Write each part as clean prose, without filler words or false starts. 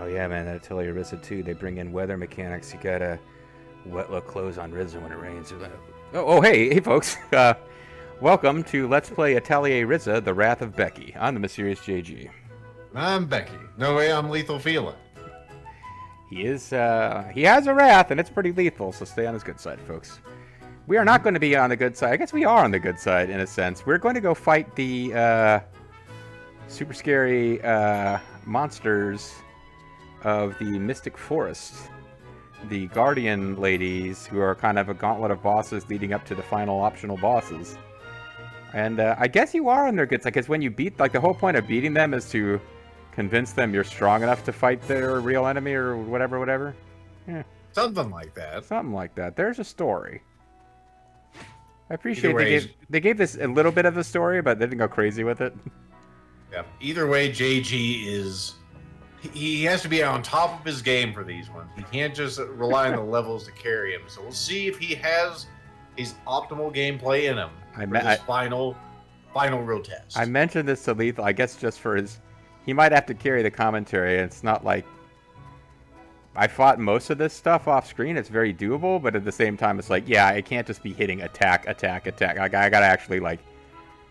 Oh yeah, man, that Atelier Ryza too. They bring in weather mechanics. You gotta wet look clothes on Ryza when it rains. Hey, folks. Welcome to Let's Play Atelier Ryza, The Wrath of Becky. I'm the mysterious JG. I'm Becky. No way I'm lethal feeling. He has a wrath, and it's pretty lethal, so stay on his good side, folks. We are not going to be on the good side. I guess we are on the good side, in a sense. We're going to go fight the super scary monsters of the Mystic Forest. The Guardian ladies, who are kind of a gauntlet of bosses leading up to the final optional bosses. And I guess you are on their good side, because when you beat, like, the whole point of beating them is to convince them you're strong enough to fight their real enemy or whatever. Yeah. Something like that. Something like that. There's a story. I appreciate they gave this a little bit of a story, but they didn't go crazy with it. Yeah. Either way, JG he has to be on top of his game for these ones. He can't just rely on the levels to carry him. So we'll see if he has his optimal gameplay in him for this final real test. I mentioned this to Lethal, I guess just for his... He might have to carry the commentary, and it's not like... I fought most of this stuff off screen, it's very doable, but at the same time, it's like, yeah, I can't just be hitting attack. Like, I gotta actually, like,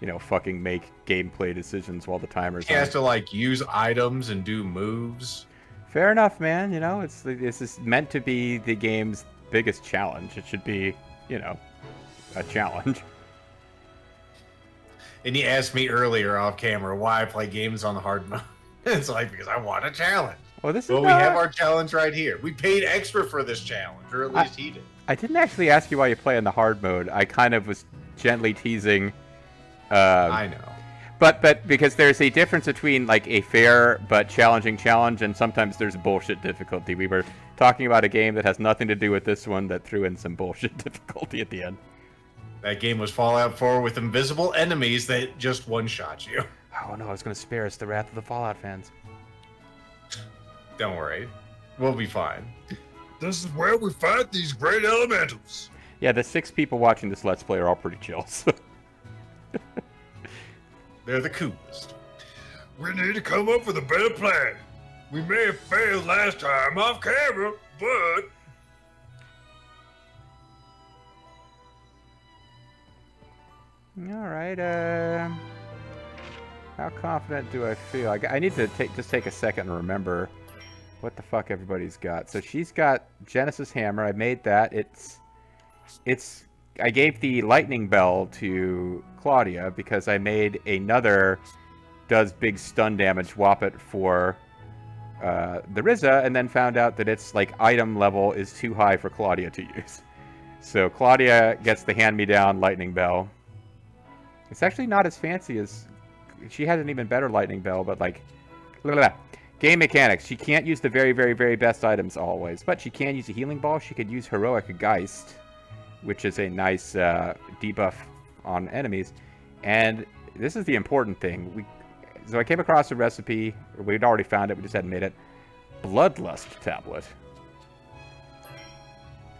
you know, fucking make gameplay decisions while the timer's on. He has to, like, use items and do moves. Fair enough, man. You know, this is meant to be the game's biggest challenge. It should be, you know, a challenge. And he asked me earlier off camera why I play games on the hard mode. It's like, because I want a challenge. Well, we have our challenge right here. We paid extra for this challenge, or at least he did. I didn't actually ask you why you play in the hard mode. I kind of was gently teasing. I know. But because there's a difference between, like, a fair but challenging challenge, and sometimes there's bullshit difficulty. We were talking about a game that has nothing to do with this one that threw in some bullshit difficulty at the end. That game was Fallout 4 with invisible enemies that just one-shot you. Oh no, I was going to spare us the wrath of the Fallout fans. Don't worry. We'll be fine. This is where we fight these great elementals. Yeah, the 6 people watching this Let's Play are all pretty chill, so... They're the coolest. We need to come up with a better plan. We may have failed last time off camera, but... Alright, how confident do I feel? I need to just take a second and remember what the fuck everybody's got. So she's got Genesis Hammer. I made that. I gave the Lightning Bell to Claudia because I made another does big stun damage Whoppet for the Ryza, and then found out that its, like, item level is too high for Claudia to use. So Claudia gets the hand-me-down Lightning Bell. It's actually not as fancy as... She has an even better Lightning Bell, but, like... Blah, blah, blah. Game mechanics. She can't use the very, very, very best items always, but she can use a Healing Ball. She could use Heroic Geist, which is a nice debuff on enemies. And this is the important thing. So I came across a recipe. We'd already found it. We just hadn't made it. Bloodlust Tablet.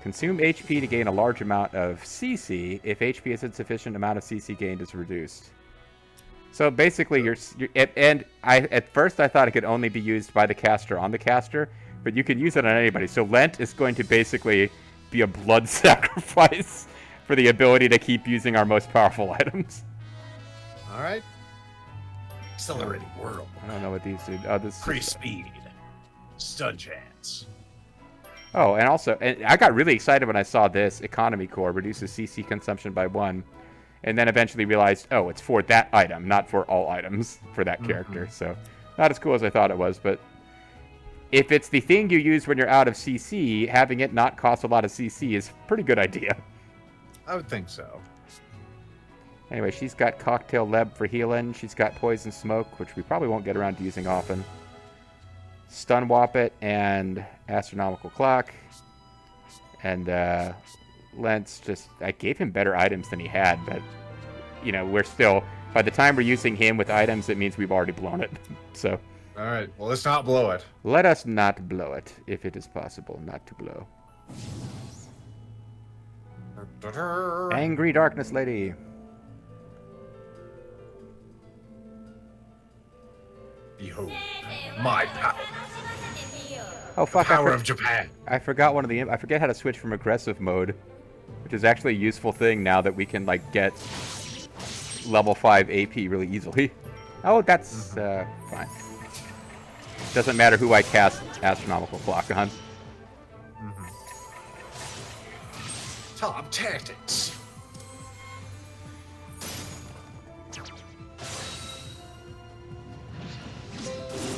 Consume HP to gain a large amount of CC if HP is insufficient amount of CC gained is reduced. So basically, at first I thought it could only be used by the caster on the caster, but you can use it on anybody. So Lent is going to basically be a blood sacrifice for the ability to keep using our most powerful items. All right. Accelerating world. I don't know what these do. Oh, this Increase speed. Stun chance. Oh, and also, I got really excited when I saw this. Economy Core reduces CC consumption by 1. And then eventually realized, oh, it's for that item, not for all items for that character. So, not as cool as I thought it was, but if it's the thing you use when you're out of CC, having it not cost a lot of CC is a pretty good idea. I would think so. Anyway, she's got Cocktail Leb for healing. She's got Poison Smoke, which we probably won't get around to using often. Stun Whoppet and Astronomical Clock. And Lent's just... I gave him better items than he had, but, you know, we're still... By the time we're using him with items, it means we've already blown it. So... All right, well, let's not blow it. Let us not blow it, if it is possible not to blow. Angry Darkness Lady. Behold, my power. Oh fuck! Power of Japan. I forgot one of the. I forget how to switch from aggressive mode, which is actually a useful thing now that we can like get level 5 AP really easily. Oh, that's fine. Doesn't matter who I cast Astronomical Clock on. Top tactics.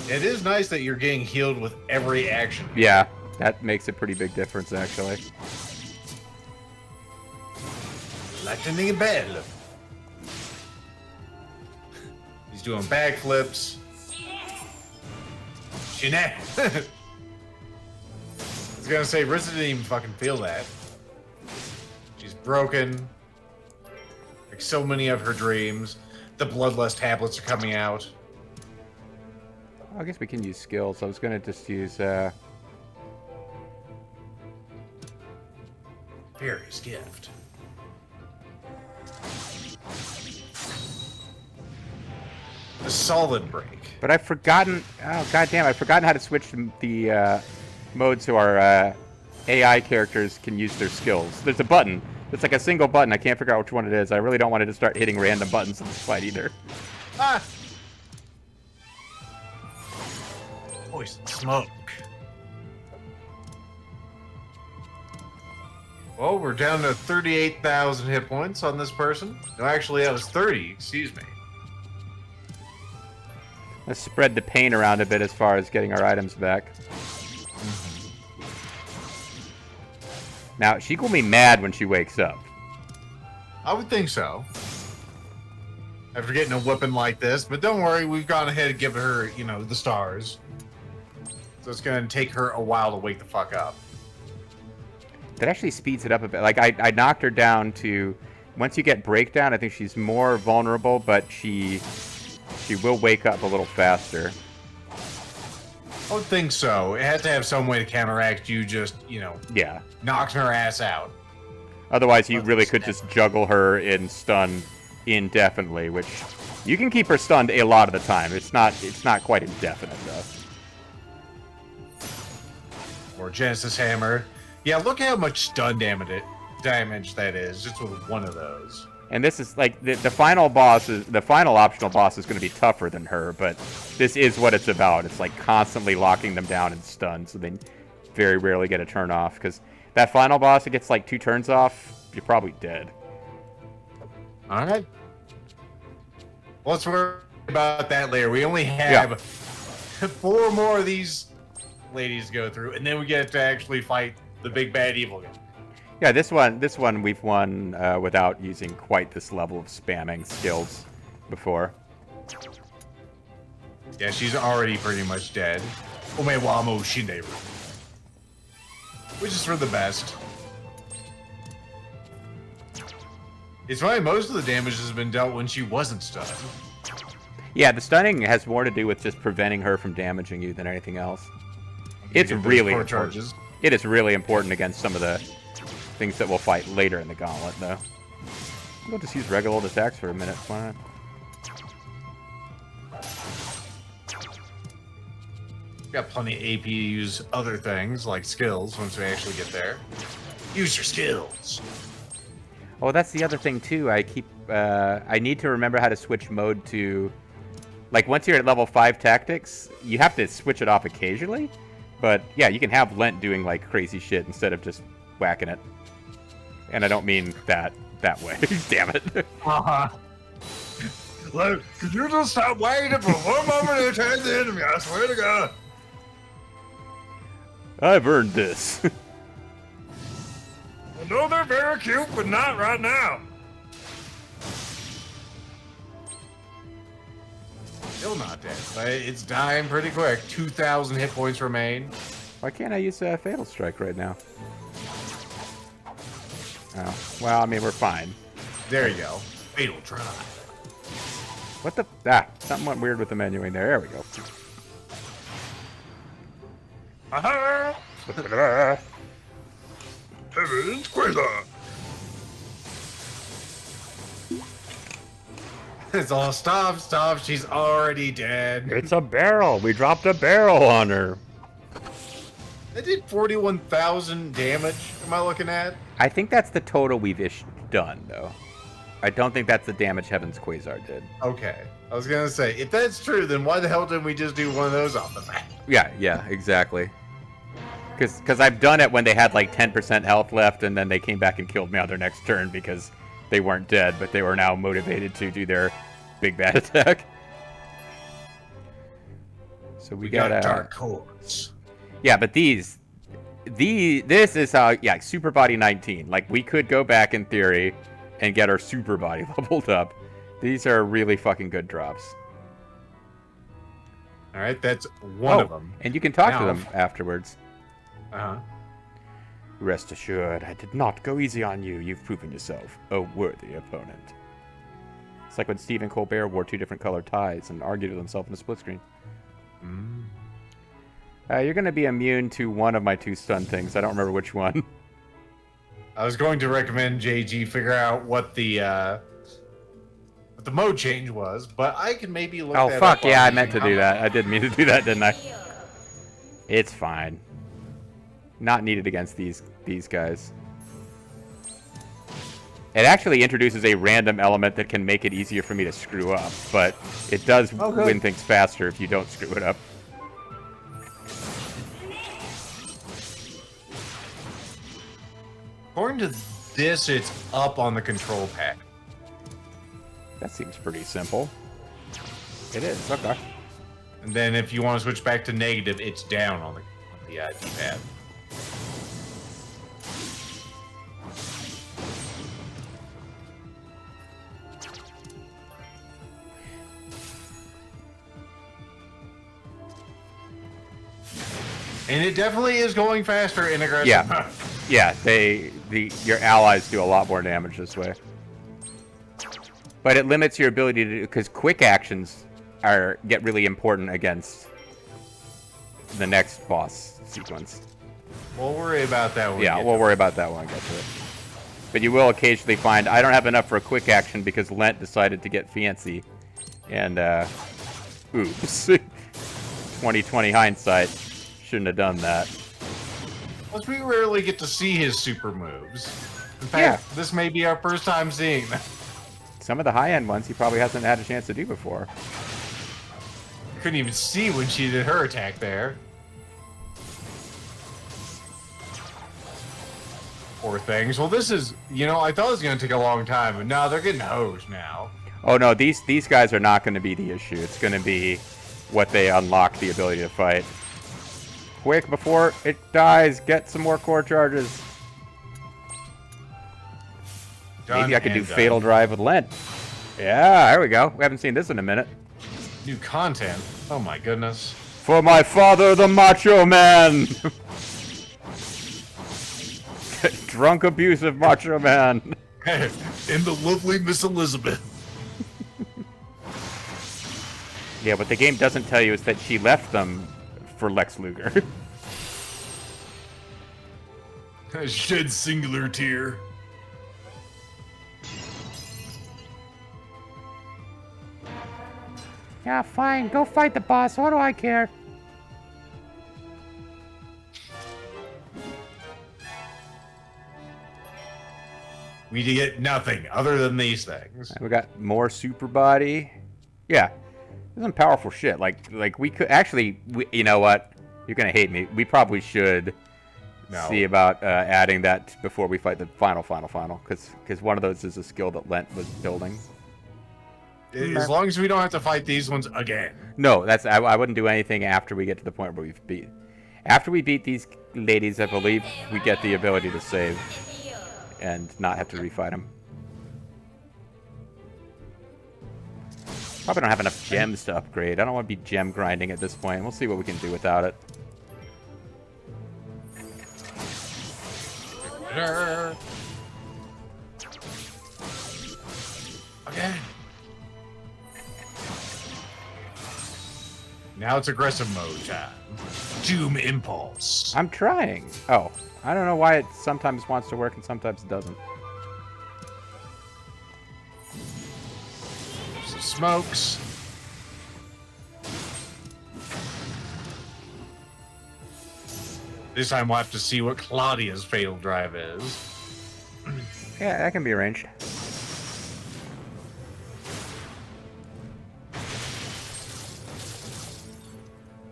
It is nice that you're getting healed with every action. Yeah, that makes a pretty big difference, actually. Lightning bell. He's doing backflips. Jeanette. I was gonna say, Ryza didn't even fucking feel that. She's broken. Like so many of her dreams. The bloodlust tablets are coming out. I guess we can use skills. I was gonna just use Fairy's gift. The solid break. but I've forgotten. Oh goddamn! I've forgotten how to switch the mode so our AI characters can use their skills. There's a button. It's like a single button. I can't figure out which one it is. I really don't want it to start hitting random buttons in this fight either. Ah! Poison smoke. Well, we're down to 38,000 hit points on this person. No, actually, that was 30. Excuse me. Let's spread the pain around a bit as far as getting our items back. Now, she will be mad when she wakes up. I would think so. After getting a weapon like this, but don't worry, we've gone ahead and given her, you know, the stars. So it's going to take her a while to wake the fuck up. That actually speeds it up a bit. Like, I knocked her down to... Once you get breakdown, I think she's more vulnerable, but she will wake up a little faster. I would think so. It has to have some way to counteract you just, you know, Yeah. knocking her ass out. Otherwise, you really could just juggle her in stun indefinitely, which you can keep her stunned a lot of the time. It's not quite indefinite, though. Or Genesis Hammer. Yeah, look how much stun damage that is, just with one of those. And this is like the final boss is the final optional boss is going to be tougher than her, but this is what it's about. It's like constantly locking them down and stun, so they very rarely get a turn off. Because that final boss, it gets like 2 turns off, you're probably dead. All right. Well, let's worry about that later. We only have 4 more of these ladies to go through, and then we get to actually fight the big bad evil guy. Yeah, this one we've won without using quite this level of spamming skills before. Yeah, she's already pretty much dead. Omewamo Shineru. Which is for the best. It's funny, most of the damage has been dealt when she wasn't stunned. Yeah, the stunning has more to do with just preventing her from damaging you than anything else. It's Get those really core important. charges. It is really important against some of the things that we'll fight later in the gauntlet, though. We'll just use regular old attacks for a minute. Why not? Got plenty of AP to use other things, like skills, once we actually get there. Use your skills. Oh, that's the other thing, too. I need to remember how to switch mode to... Like, once you're at level 5 tactics, you have to switch it off occasionally. But, yeah, you can have Lent doing, like, crazy shit instead of just whacking it. And I don't mean that way. Damn it. Uh-huh. Look, could you just stop waiting for one moment to attack the enemy? I swear to God. I've earned this. I know they're very cute, but not right now. Still not dead, but it's dying pretty quick. 2,000 hit points remain. Why can't I use Fatal Strike right now? Oh, well, I mean, we're fine. There you go. Fatal Drive. What the... something went weird with the menuing there. There we go. Aha! Heaven's Quasar. It's all stop. She's already dead. It's a barrel. We dropped a barrel on her. That did 41,000 damage. Am I looking at? I think that's the total we've done, though. I don't think that's the damage Heaven's Quasar did. Okay. I was gonna say, if that's true, then why the hell didn't we just do one of those off the bat? Yeah, exactly. Because I've done it when they had like 10% health left, and then they came back and killed me on their next turn because they weren't dead, but they were now motivated to do their big bad attack. So we got Dark Horse. Yeah, but this is how, yeah, Super Body 19. Like, we could go back in theory and get our Super Body leveled up. These are really fucking good drops. All right, that's one of them. And you can talk to Now- them afterwards. Uh-huh. Rest assured, I did not go easy on you. You've proven yourself a worthy opponent. It's like when Stephen Colbert wore 2 different colored ties and argued with himself in a split screen. You're going to be immune to one of my 2 stun things. I don't remember which one. I was going to recommend JG figure out what the mode change was, but I can maybe look Oh, that fuck, up yeah, on I meant to do that. I didn't mean to do that, didn't I? It's fine. Not needed against these guys. It actually introduces a random element that can make it easier for me to screw up, but it does win things faster if you don't screw it up. According to this, it's up on the control pad. That seems pretty simple. It is, okay. And then if you want to switch back to negative, it's down on the D-pad. And it definitely is going faster in aggressive. Yeah. Yeah, your allies do a lot more damage this way. But it limits your ability to, because quick actions get really important against the next boss sequence. We'll worry about that one. Yeah, we'll worry about that when I get to it. But you will occasionally find, I don't have enough for a quick action because Lent decided to get fancy. And, oops. 2020 hindsight. Shouldn't have done that. Plus, we rarely get to see his super moves. In fact, this may be our first time seeing them. Some of the high-end ones he probably hasn't had a chance to do before. Couldn't even see when she did her attack there. Poor things. Well, this is, I thought it was going to take a long time, but no, they're getting hosed now. Oh no, these guys are not going to be the issue. It's going to be what they unlock the ability to fight. Quick, before it dies, get some more core charges. Maybe I could do Fatal Drive with Lent. Yeah, there we go. We haven't seen this in a minute. New content? Oh my goodness. For my father, the Macho Man! Drunk, abusive Macho Man. And the lovely Miss Elizabeth. Yeah, what the game doesn't tell you is that she left them for Lex Luger. Shed singular tear. Yeah, fine. Go fight the boss. What do I care? We get nothing other than these things. We got more super body. Yeah. This is some powerful shit. Like we could actually, you know what? You're gonna hate me. We probably should see about adding that before we fight the final, because one of those is a skill that Lent was building. As long as we don't have to fight these ones again. No, I wouldn't do anything after we get to the point where we've beat. After we beat these ladies, I believe we get the ability to save and not have to refight them. Probably don't have enough gems to upgrade. I don't want to be gem grinding at this point. We'll see what we can do without it. Okay. Now it's aggressive mode time. Doom Impulse. I'm trying. Oh, I don't know why it sometimes wants to work and sometimes it doesn't. Some smokes. This time we'll have to see what Claudia's fatal drive is. Yeah, that can be arranged.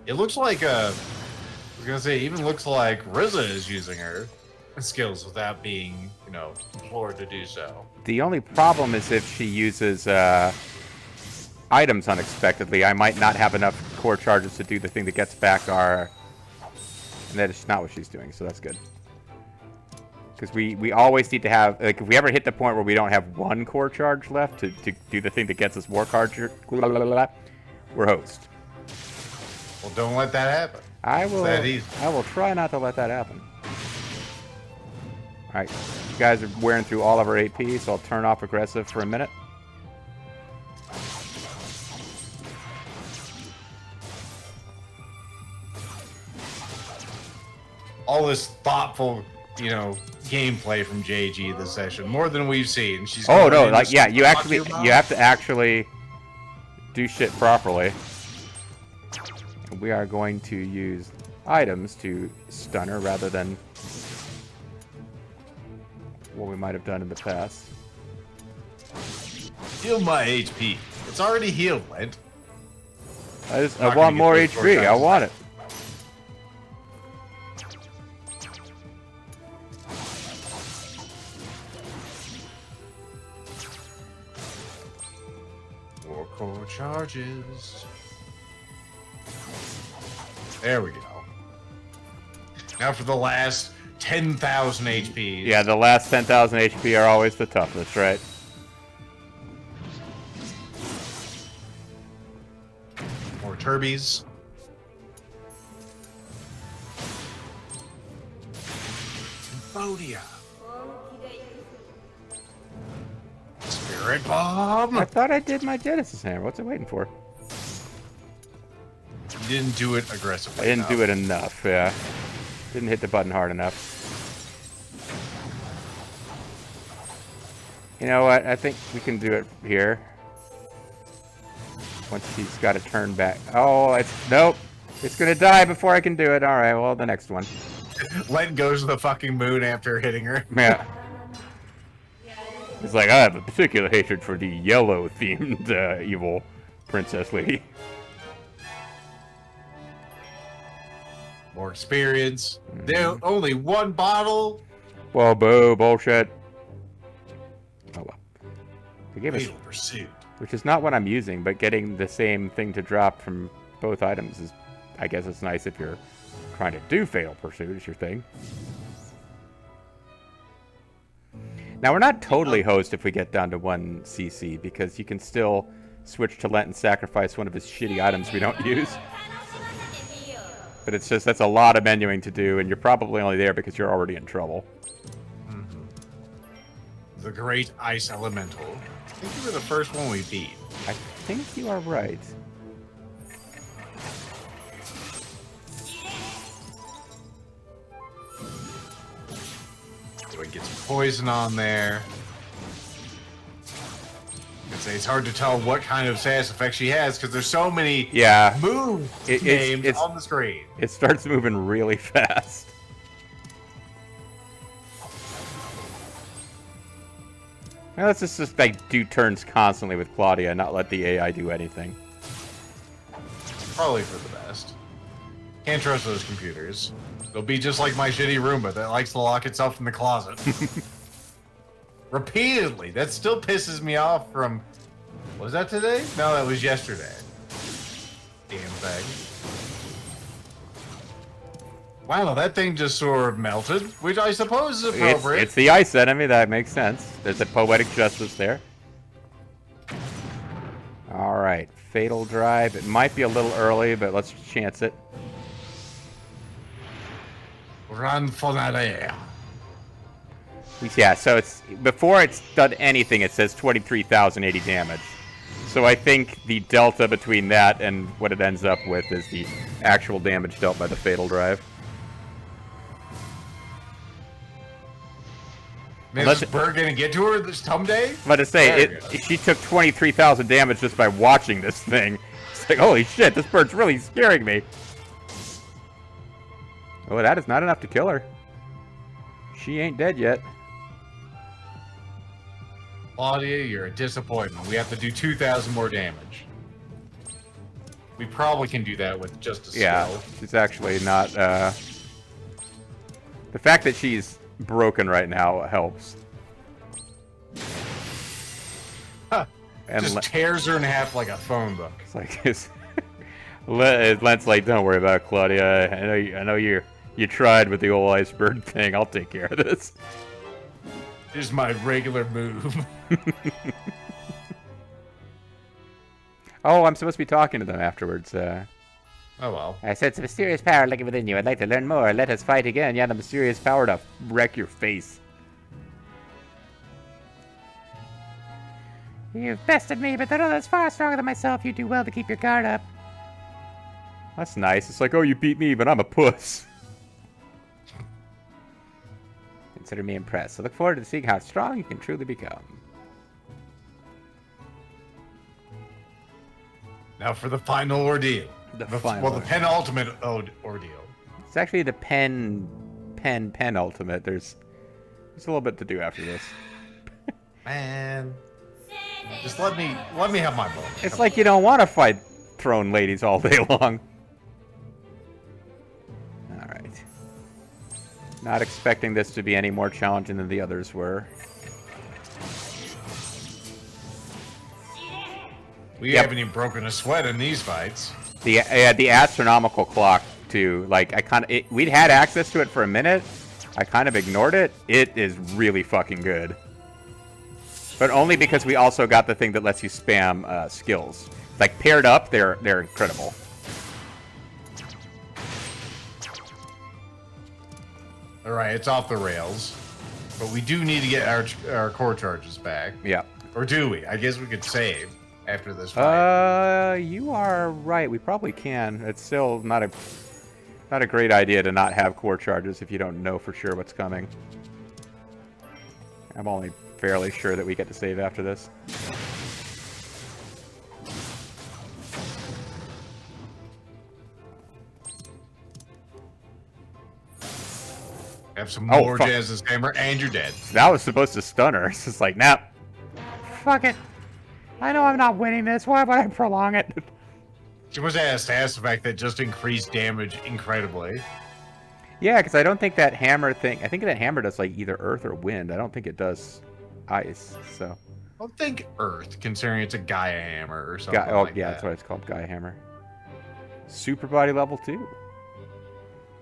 It looks like I was gonna say, it even looks like Ryza is using her skills without being, you know, implored to do so. The only problem is if she uses items unexpectedly, I might not have enough core charges to do the thing that gets back our... And that is not what she's doing, so that's good. Because we always need to have... Like, if we ever hit the point where we don't have one core charge left to do the thing that gets us more charge, we're host. Well, don't let that happen. I will That easy. I will try not to let that happen. Alright, you guys are wearing through all of our AP, so I'll turn off aggressive for a minute. All this thoughtful, you know, gameplay from JG this session, more than we've seen. She's Oh going no, in like to yeah, you talk actually to your mom. you have to actually do shit properly. We are going to use items to stun her rather than what we might have done in the past. Heal my HP. It's already healed, Lent. I Not want gonna more get those HP. I charges want it. More core charges. There we go. Now for the last 10,000 HP. Yeah, the last 10,000 HP are always the toughest, right? More turbies. Cambodia. Spirit bomb. I thought I did my Genesis Hammer. What's it waiting for? You didn't do it aggressively. I didn't do it enough, yeah. Didn't hit the button hard enough. You know what? I think we can do it here. Once he's got to turn back. Oh, it's... Nope. It's gonna die before I can do it. Alright, well, the next one. Len goes to the fucking moon after hitting her. Yeah. It's like, I have a particular hatred for the yellow-themed evil princess lady. More experience. There only one bottle. Whoa, boo, bullshit. Oh well. They gave us, Fatal pursuit. which is not what I'm using, but getting the same thing to drop from both items is, I guess it's nice if you're trying to do Fatal Pursuit is your thing. Now, we're not totally host if we get down to 1 CC, because you can still switch to Lent and sacrifice one of his shitty items we don't use. But it's just, that's a lot of menuing to do, and you're probably only there because you're already in trouble. The Great Ice Elemental. I think you were the first one we beat. I think you are right. So we get some poison on there. It's hard to tell what kind of status effect she has because there's so many Yeah. move names on the screen. It starts moving really fast. Now let's just like do turns constantly with Claudia and not let the AI do anything. Probably for the best. Can't trust those computers. They'll be just like my shitty Roomba that likes to lock itself in the closet. Repeatedly. That still pisses me off from... Was that today? No, that was yesterday. Damn thing. Wow, that thing just sort of melted, which I suppose is appropriate. It's the ice enemy, that makes sense. There's a poetic justice there. Alright, Fatal Drive. It might be a little early, but let's chance it. Run for that air. Yeah, so it's before it's done anything, it says 23,080 damage. So I think the delta between that and what it ends up with is the actual damage dealt by the Fatal Drive. Man, is Bird gonna get to her this someday? I'm about to say, she took 23,000 damage just by watching this thing. It's like, holy shit, this bird's really scaring me. Oh, that is not enough to kill her. She ain't dead yet. Claudia, you're a disappointment. We have to do 2,000 more damage. We probably can do that with just a skill. Yeah, she's actually not, The fact that she's broken right now helps. Huh. And Just tears her in half like a phone book. It's like, Lent's like, don't worry about it, Claudia. I know you tried with the old iceberg thing. I'll take care of this. This is my regular move. Oh, I'm supposed to be talking to them afterwards. Oh well. I sense a mysterious power lurking within you. I'd like to learn more. Let us fight again. Yeah, the mysterious power to wreck your face. You've bested me, but though that's far stronger than myself, you do well to keep your guard up. That's nice. It's like, oh, you beat me, but I'm a puss. Consider me impressed. I look forward to seeing how strong you can truly become. Now for the final ordeal. The penultimate ordeal. It's actually the penultimate. There's a little bit to do after this. Man. Just let me have my moment. It's like you don't want to fight throne ladies all day long. Alright. Not expecting this to be any more challenging than the others were. We haven't even broken a sweat in these fights. The astronomical clock too. Like we'd had access to it for a minute. I kind of ignored it. It is really fucking good. But only because we also got the thing that lets you spam skills. Like paired up, they're incredible. All right, it's off the rails, but we do need to get our core charges back. Yeah. Or do we? I guess we could save after this fight. You are right. We probably can. It's still not a great idea to not have core charges if you don't know for sure what's coming. I'm only fairly sure that we get to save after this. Have some more Jazz's hammer, and you're dead. That was supposed to stun her. It's just like, nah. Fuck it. I know I'm not winning this. Why would I prolong it? She was asked the fact that just increased damage incredibly. Yeah, because I don't think that hammer thing... I think that hammer does, like, either earth or wind. I don't think it does ice, so... I don't think earth, considering it's a Gaia hammer or something like that. That's what it's called, Gaia hammer. Super body level 2.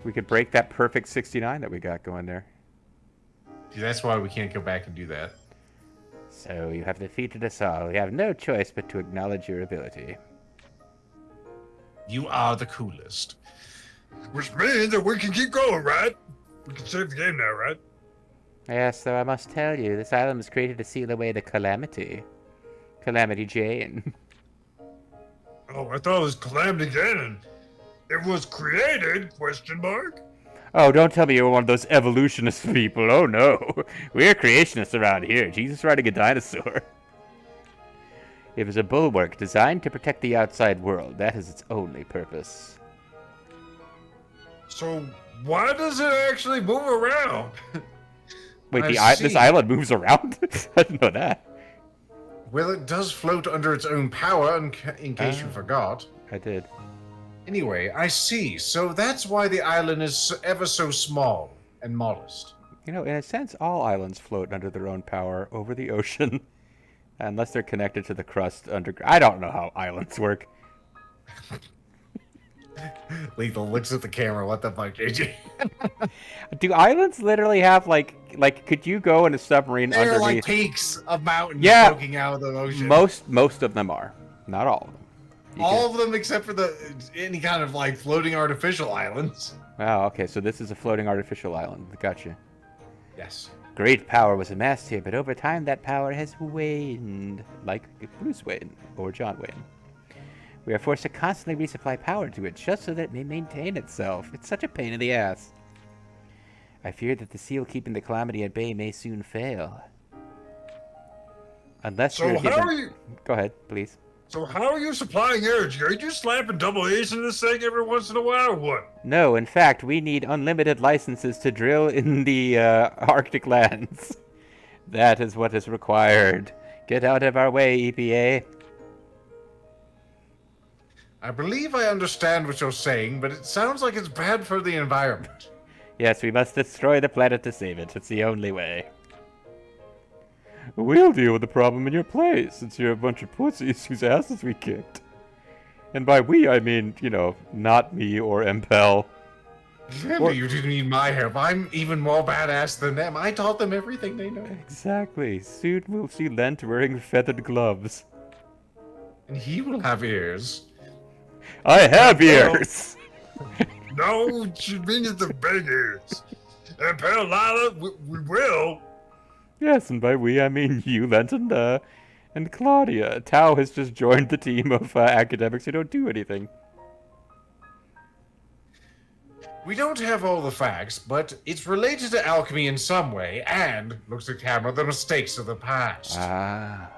We could break that perfect 69 that we got going there. See, that's why we can't go back and do that. So, you have defeated us all. We have no choice but to acknowledge your ability. You are the coolest. Which means that we can keep going, right? We can save the game now, right? Yes, though I must tell you, this island was created to seal away the Calamity. Calamity Jane. Oh, I thought it was Calamity Ganon. It was created, question mark? Oh, don't tell me you're one of those evolutionist people. Oh, no. We're creationists around here. Jesus riding a dinosaur. It was a bulwark designed to protect the outside world. That is its only purpose. So, why does it actually move around? Wait, this island moves around? I didn't know that. Well, it does float under its own power, in case you forgot. I did. Anyway, I see. So that's why the island is ever so small and modest. You know, in a sense, all islands float under their own power over the ocean. Unless they're connected to the crust underground. I don't know how islands work. Lethal looks at the camera. What the fuck, JJ? Do islands literally have, like, could you go in a submarine They're underneath? like peaks of mountains poking out of the ocean. Most of them are. Not all of them. All of them except for any kind of, like, floating artificial islands. Wow, okay, so this is a floating artificial island. Gotcha. Yes. Great power was amassed here, but over time that power has waned, like Bruce Wayne or John Wayne. We are forced to constantly resupply power to it just so that it may maintain itself. It's such a pain in the ass. I fear that the seal keeping the Calamity at bay may soon fail. Unless So you're how given... are you... Go ahead, please. So how are you supplying energy? Are you just slapping double A's in this thing every once in a while or what? No, in fact, we need unlimited licenses to drill in the Arctic lands. That is what is required. Get out of our way, EPA. I believe I understand what you're saying, but it sounds like it's bad for the environment. Yes, we must destroy the planet to save it. It's the only way. We'll deal with the problem in your place, since you're a bunch of pussies whose asses we kicked. And by we, I mean, you know, not me or Impel. Remember, you didn't need my help. I'm even more badass than them. I taught them everything they know. Exactly. Soon we'll see Lent wearing feathered gloves. And he will have ears. I have ears! No, it should mean it's the big ears. And Pale Lila, we will. Yes, and by we, I mean you, Lent, and Claudia. Tao has just joined the team of academics who don't do anything. We don't have all the facts, but it's related to alchemy in some way, and, looks at camera, the mistakes of the past. Ah.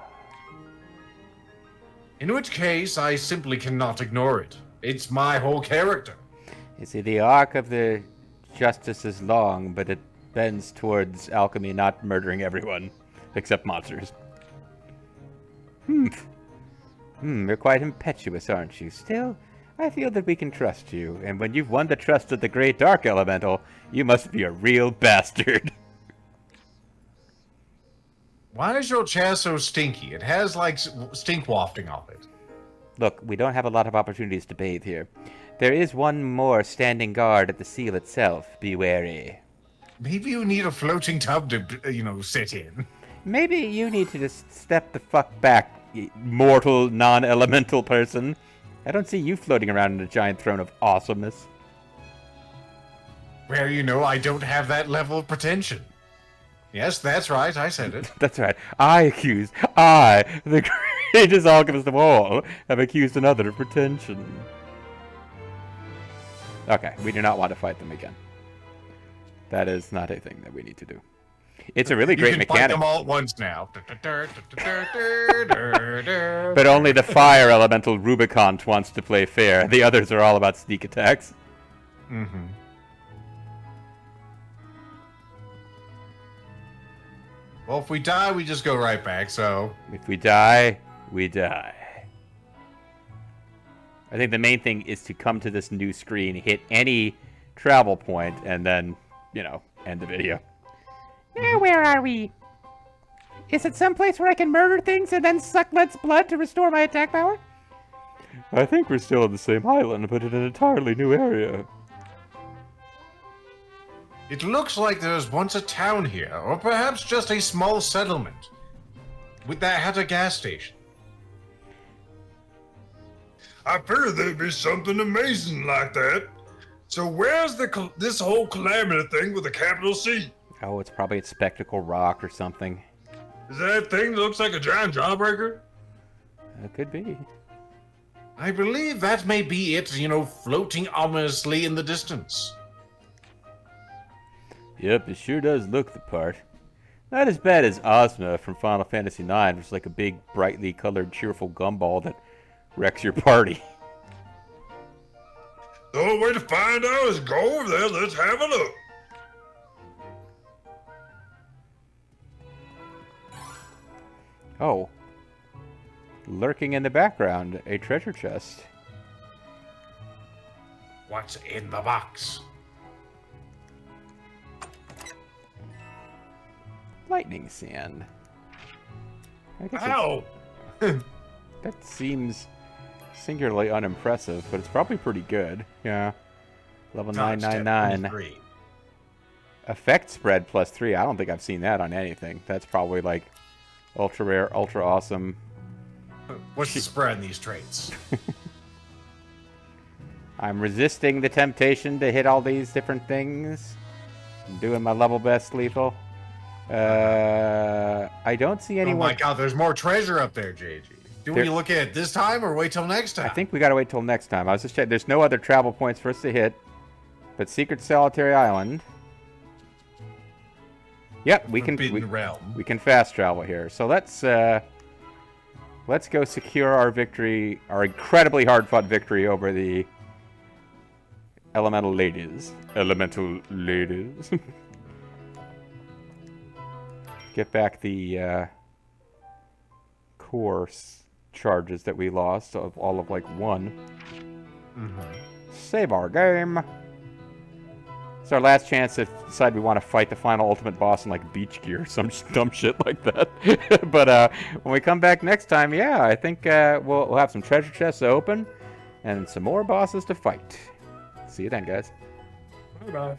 In which case, I simply cannot ignore it. It's my whole character. You see, the arc of the justice is long, but it bends towards alchemy not murdering everyone, except monsters. You're quite impetuous, aren't you? Still, I feel that we can trust you, and when you've won the trust of the Great Dark Elemental, you must be a real bastard. Why is your chair so stinky? It has, like, stink wafting off it. Look, we don't have a lot of opportunities to bathe here. There is one more standing guard at the seal itself. Be wary. Maybe you need a floating tub to, sit in. Maybe you need to just step the fuck back, you mortal, non-elemental person. I don't see you floating around in a giant throne of awesomeness. Well, I don't have that level of pretension. Yes, that's right, I said it. That's right. I, the greatest alchemist of all, have accused another of pretension. Okay, we do not want to fight them again. That is not a thing that we need to do. It's a really great you can mechanic. fight them all at once now. But only the fire elemental Rubicon wants to play fair. The others are all about sneak attacks. Mm-hmm. Well, if we die, we just go right back, so... If we die, we die. I think the main thing is to come to this new screen, hit any travel point, and then, end the video. Now, where are we? Is it someplace where I can murder things and then suck Let's blood to restore my attack power? I think we're still on the same island, but in an entirely new area. It looks like there was once a town here, or perhaps just a small settlement that had a gas station. I figured there'd be something amazing like that. So where's this whole calamity thing with a capital C? Oh, it's probably at Spectacle Rock or something. Is that thing that looks like a giant jawbreaker? It could be. I believe that may be it, floating ominously in the distance. Yep, it sure does look the part. Not as bad as Ozma from Final Fantasy IX, which is like a big, brightly colored, cheerful gumball that wrecks your party. The only way to find out is go over there. Let's have a look. Oh. Lurking in the background, a treasure chest. What's in the box? Lightning sand. I guess Ow! that seems singularly unimpressive, but it's probably pretty good. Yeah. Level Dodge step 999. 23. Effect spread +3. I don't think I've seen that on anything. That's probably like ultra rare, ultra awesome. What's the spread in these traits? I'm resisting the temptation to hit all these different things. I'm doing my level best, lethal. I don't see anyone. Oh my god, there's more treasure up there, JG. Do we look at it this time or wait till next time? I think we gotta wait till next time. I was just checking. There's no other travel points for us to hit. But Secret Solitary Island. Yep, we can Forbidden Realm. we can fast travel here. So let's let's go secure our victory, our incredibly hard-fought victory over the elemental ladies. Elemental ladies. Get back the course charges that we lost of all of like 1. Save our game. It's our last chance to decide we want to fight the final ultimate boss in like beach gear, some dumb shit like that. But when we come back next time, yeah, I think we'll have some treasure chests to open and some more bosses to fight. See you then, guys. Bye-bye.